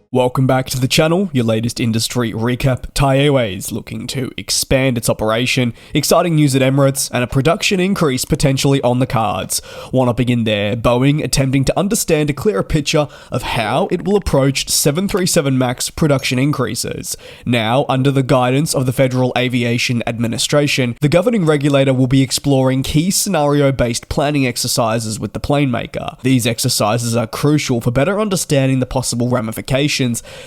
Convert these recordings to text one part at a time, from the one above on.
Welcome back to the channel, your latest industry recap. Thai Airways looking to expand its operation, exciting news at Emirates, and a production increase potentially on the cards. Want to begin there, Boeing attempting to understand a clearer picture of how it will approach 737 MAX production increases. Now, under the guidance of the Federal Aviation Administration, the governing regulator will be exploring key scenario-based planning exercises with the plane maker. These exercises are crucial for better understanding the possible ramifications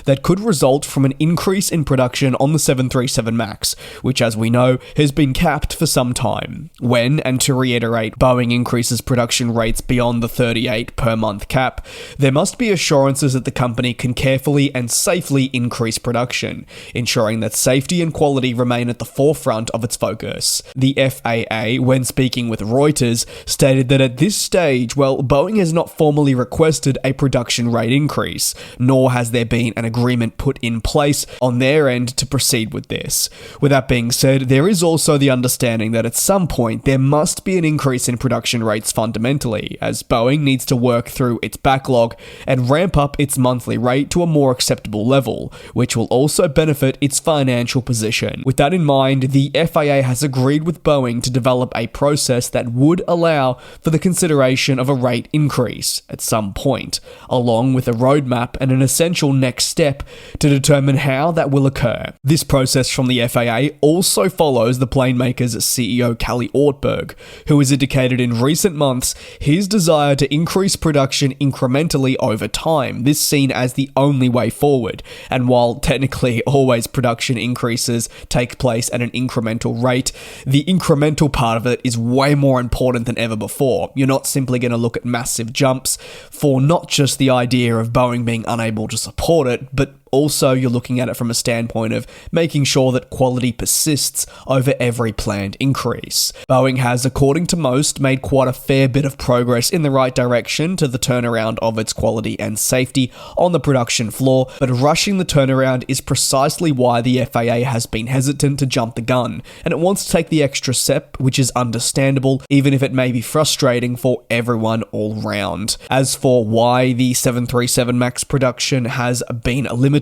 that could result from an increase in production on the 737 MAX, which, as we know, has been capped for some time. When, and to reiterate, Boeing increases production rates beyond the 38 per month cap, there must be assurances that the company can carefully and safely increase production, ensuring that safety and quality remain at the forefront of its focus. The FAA, when speaking with Reuters, stated that at this stage, Boeing has not formally requested a production rate increase, nor has there been an agreement put in place on their end to proceed with this. With that being said, there is also the understanding that at some point there must be an increase in production rates fundamentally, as Boeing needs to work through its backlog and ramp up its monthly rate to a more acceptable level, which will also benefit its financial position. With that in mind, the FAA has agreed with Boeing to develop a process that would allow for the consideration of a rate increase at some point, along with a roadmap and an essential next step to determine how that will occur. This process from the FAA also follows the plane maker's CEO Kelly Ortberg, who has indicated in recent months his desire to increase production incrementally over time, this seen as the only way forward. And while technically always production increases take place at an incremental rate, the incremental part of it is way more important than ever before. You're not simply going to look at massive jumps for not just the idea of Boeing being unable to support it, but also you're looking at it from a standpoint of making sure that quality persists over every planned increase. Boeing has, according to most, made quite a fair bit of progress in the right direction to the turnaround of its quality and safety on the production floor, but rushing the turnaround is precisely why the FAA has been hesitant to jump the gun, and it wants to take the extra step, which is understandable, even if it may be frustrating for everyone all round. As for why the 737 MAX production has been limited,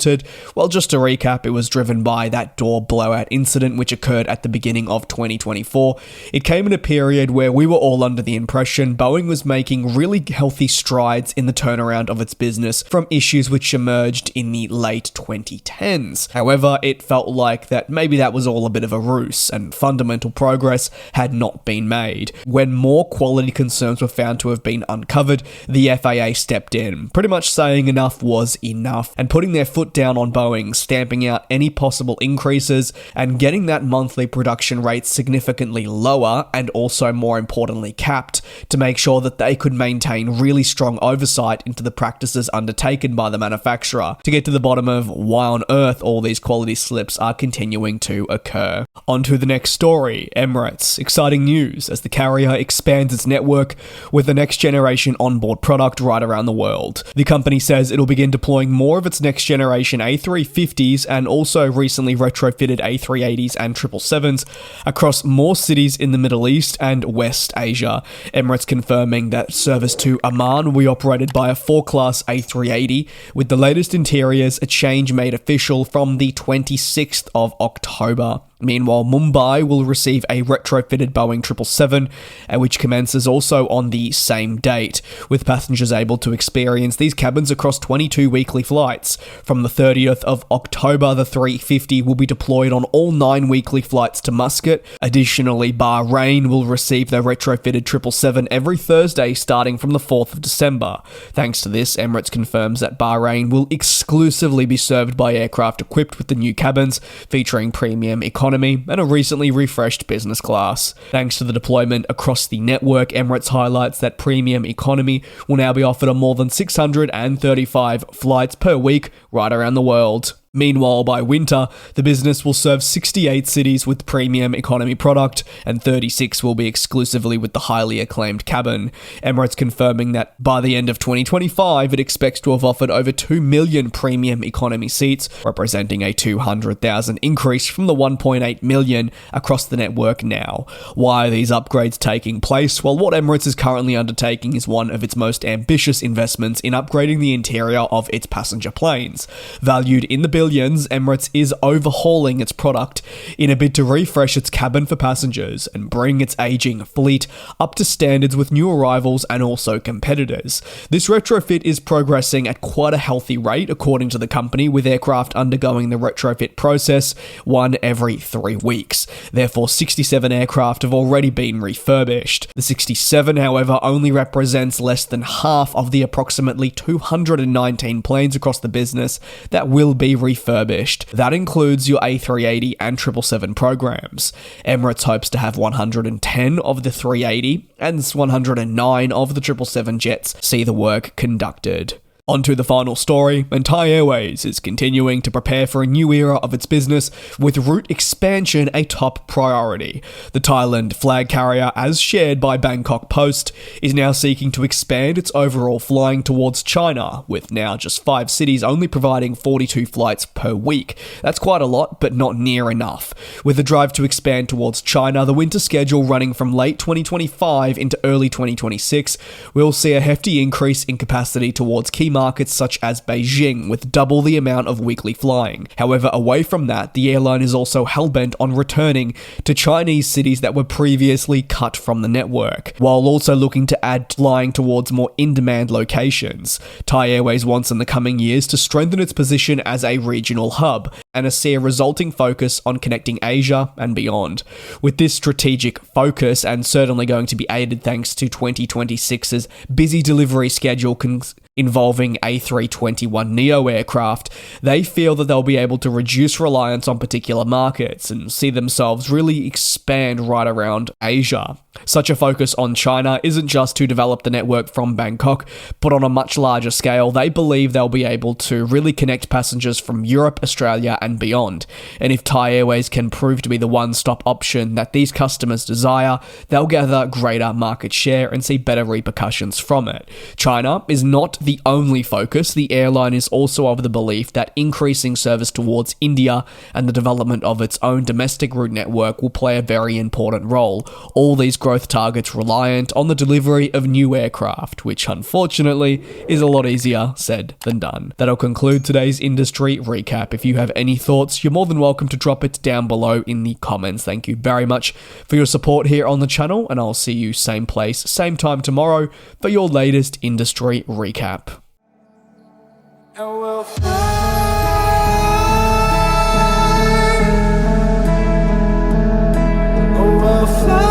well, just to recap, it was driven by that door blowout incident which occurred at the beginning of 2024. It came in a period where we were all under the impression Boeing was making really healthy strides in the turnaround of its business from issues which emerged in the late 2010s. However, it felt like that maybe that was all a bit of a ruse and fundamental progress had not been made. When more quality concerns were found to have been uncovered, the FAA stepped in, pretty much saying enough was enough and putting their foot down on Boeing, stamping out any possible increases and getting that monthly production rate significantly lower and also more importantly capped to make sure that they could maintain really strong oversight into the practices undertaken by the manufacturer to get to the bottom of why on earth all these quality slips are continuing to occur. On to the next story, Emirates. Exciting news as the carrier expands its network with the next generation onboard product right around the world. The company says it'll begin deploying more of its next generation A350s and also recently retrofitted A380s and 777s across more cities in the Middle East and West Asia. Emirates confirming that service to Amman will be operated by a 4-class A380 with the latest interiors, a change made official from the 26th of October. Meanwhile, Mumbai will receive a retrofitted Boeing 777, which commences also on the same date, with passengers able to experience these cabins across 22 weekly flights. From the 30th of October, the 350 will be deployed on all 9 weekly flights to Muscat. Additionally, Bahrain will receive their retrofitted 777 every Thursday starting from the 4th of December. Thanks to this, Emirates confirms that Bahrain will exclusively be served by aircraft equipped with the new cabins, featuring premium economy and a recently refreshed business class. Thanks to the deployment across the network, Emirates highlights that premium economy will now be offered on more than 635 flights per week right around the world. Meanwhile, by winter, the business will serve 68 cities with premium economy product, and 36 will be exclusively with the highly acclaimed cabin. Emirates confirming that by the end of 2025, it expects to have offered over 2 million premium economy seats, representing a 200,000 increase from the 1.8 million across the network now. Why are these upgrades taking place? Well, what Emirates is currently undertaking is one of its most ambitious investments in upgrading the interior of its passenger planes. Valued in the billions, Emirates is overhauling its product in a bid to refresh its cabin for passengers and bring its aging fleet up to standards with new arrivals and also competitors. This retrofit is progressing at quite a healthy rate, according to the company, with aircraft undergoing the retrofit process one every 3 weeks. Therefore, 67 aircraft have already been refurbished. The 67, however, only represents less than half of the approximately 219 planes across the business that will be refurbished. That includes your A380 and 777 programs. Emirates hopes to have 110 of the 380 and 109 of the 777 jets see the work conducted. On to the final story, and Thai Airways is continuing to prepare for a new era of its business, with route expansion a top priority. The Thailand flag carrier, as shared by Bangkok Post, is now seeking to expand its overall flying towards China, with now just 5 cities only providing 42 flights per week. That's quite a lot, but not near enough. With the drive to expand towards China, the winter schedule running from late 2025 into early 2026, we'll see a hefty increase in capacity towards key markets such as Beijing, with double the amount of weekly flying. However, away from that, the airline is also hellbent on returning to Chinese cities that were previously cut from the network, while also looking to add flying towards more in-demand locations. Thai Airways wants in the coming years to strengthen its position as a regional hub, and see a resulting focus on connecting Asia and beyond. With this strategic focus, and certainly going to be aided thanks to 2026's busy delivery schedule involving A321neo aircraft, they feel that they'll be able to reduce reliance on particular markets and see themselves really expand right around Asia. Such a focus on China isn't just to develop the network from Bangkok, but on a much larger scale, they believe they'll be able to really connect passengers from Europe, Australia, and beyond. And if Thai Airways can prove to be the one-stop option that these customers desire, they'll gather greater market share and see better repercussions from it. China is not the only focus. The airline is also of the belief that increasing service towards India and the development of its own domestic route network will play a very important role. All these growth targets reliant on the delivery of new aircraft, which unfortunately is a lot easier said than done. That'll conclude today's industry recap. If you have any thoughts, you're more than welcome to drop it down below in the comments. Thank you very much for your support here on the channel, and I'll see you same place, same time tomorrow for your latest industry recap. And we'll fly. Oh, we'll fly.